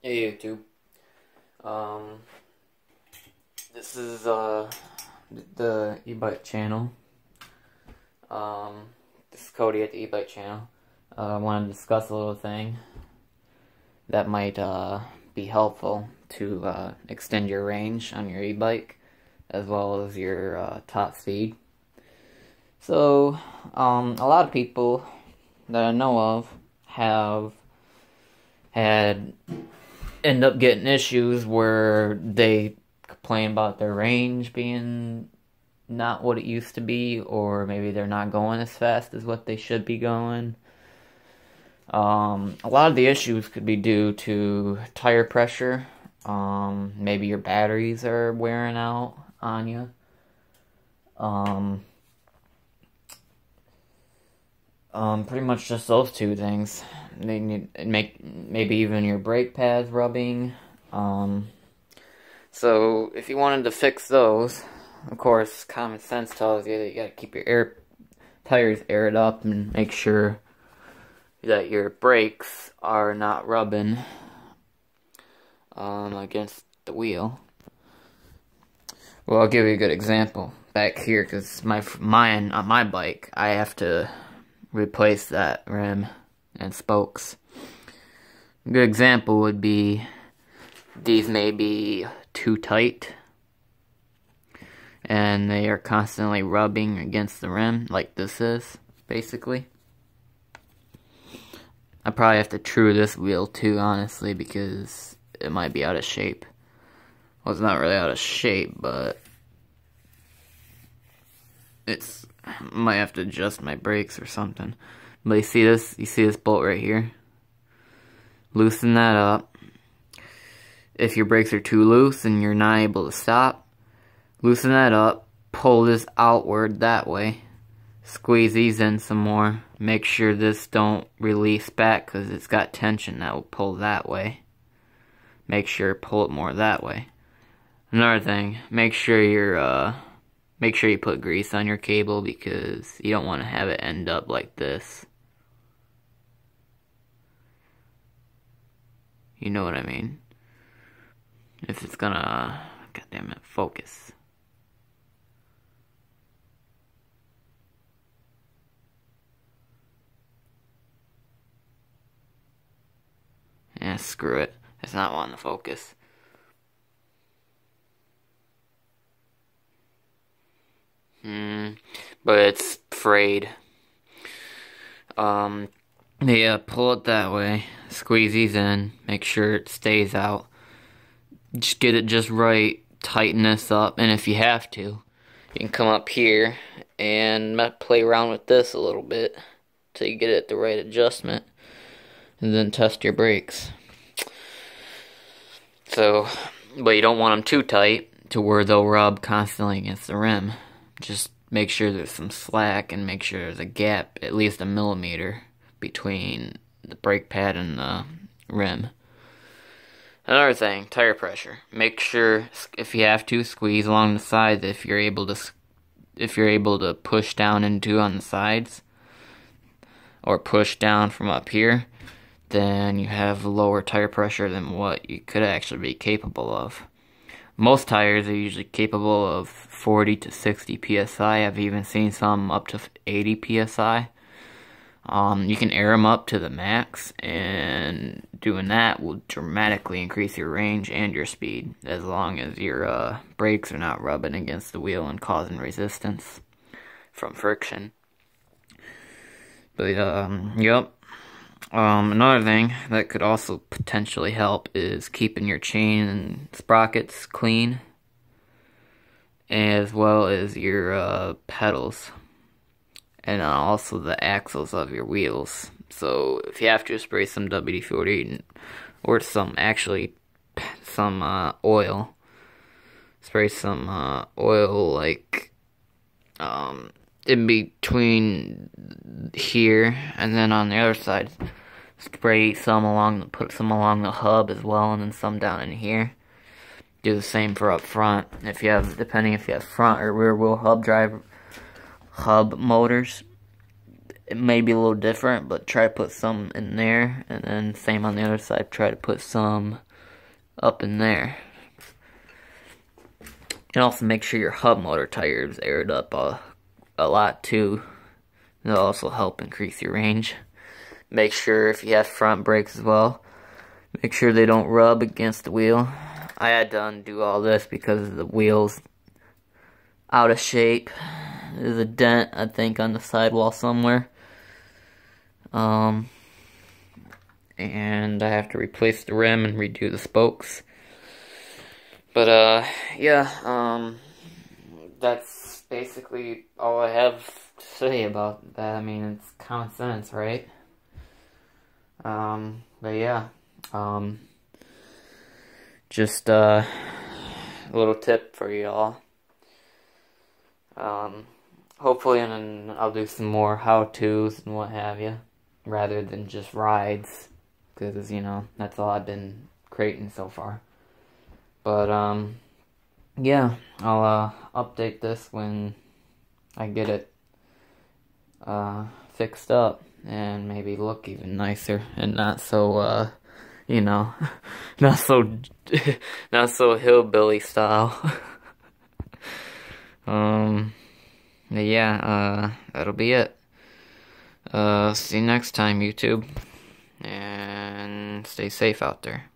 Hey YouTube. Um, this is the Ebike channel. This is Cody at the Ebike channel. I want to discuss a little thing that might be helpful to extend your range on your e-bike as well as your top speed. So, a lot of people that I know of have end up getting issues where they complain about their range being not what it used to be, or maybe they're not going as fast as what they should be going. A lot of the issues could be due to tire pressure. Maybe your batteries are wearing out on you. Pretty much just those two things. They need maybe even your brake pads rubbing. So if you wanted to fix those, of course, common sense tells you that you gotta keep your tires aired up and make sure that your brakes are not rubbing against the wheel. Well, I'll give you a good example back here, because mine on my bike, I have to replace that rim and spokes. A good example would be these may be too tight and they are constantly rubbing against the rim, like this is, basically. I probably have to true this wheel too, honestly, because it might be out of shape. Well, it's not really out of shape, but might have to adjust my brakes or something. But you see this bolt right here? Loosen that up. If your brakes are too loose and you're not able to stop, loosen that up, pull this outward that way, squeeze these in some more, make sure this don't release back because it's got tension that will pull that way. Make sure pull it more that way. Another thing, make sure you put grease on your cable, because you don't want to have it end up like this. You know what I mean? If it's gonna, goddammit, focus. Yeah, screw it. It's not wanting to focus. But it's frayed. Yeah, pull it that way. Squeeze these in. Make sure it stays out. Just get it just right. Tighten this up. And if you have to, you can come up here and play around with this a little bit till you get it the right adjustment. And then test your brakes. So, but you don't want them too tight to where they'll rub constantly against the rim. Just make sure there's some slack and make sure there's a gap, at least a millimeter, between the brake pad and the rim. Another thing, tire pressure. Make sure, if you have to, squeeze along the sides if you're able to push down into on the sides, or push down from up here, then you have lower tire pressure than what you could actually be capable of. Most tires are usually capable of 40 to 60 psi. I've even seen some up to 80 psi. You can air them up to the max, and doing that will dramatically increase your range and your speed, as long as your brakes are not rubbing against the wheel and causing resistance from friction. But yep. Another thing that could also potentially help is keeping your chain and sprockets clean, as well as your pedals, and also the axles of your wheels. So if you have to, spray some WD-40 or some oil. Spray some oil, like in between here, and then on the other side, spray some put some along the hub as well, and then some down in here. Do the same for up front. Depending if you have front or rear wheel hub motors, it may be a little different, but try to put some in there, and then same on the other side, try to put some up in there. And also make sure your hub motor tires aired up a lot too. That'll also help increase your range. Make sure if you have front brakes as well, make sure they don't rub against the wheel. I had to undo all this because the wheel's out of shape. There's a dent, I think, on the sidewall somewhere. And I have to replace the rim and redo the spokes. But, yeah, that's basically all I have to say about that. I mean, it's common sense, right? But yeah, just a little tip for y'all. Hopefully, and I'll do some more how-tos and what have you, rather than just rides, because, you know, that's all I've been creating so far. But, yeah, I'll, update this when I get it, fixed up, and maybe look even nicer, and not so, you know, not so hillbilly style. Yeah, that'll be it. See you next time, YouTube, and stay safe out there.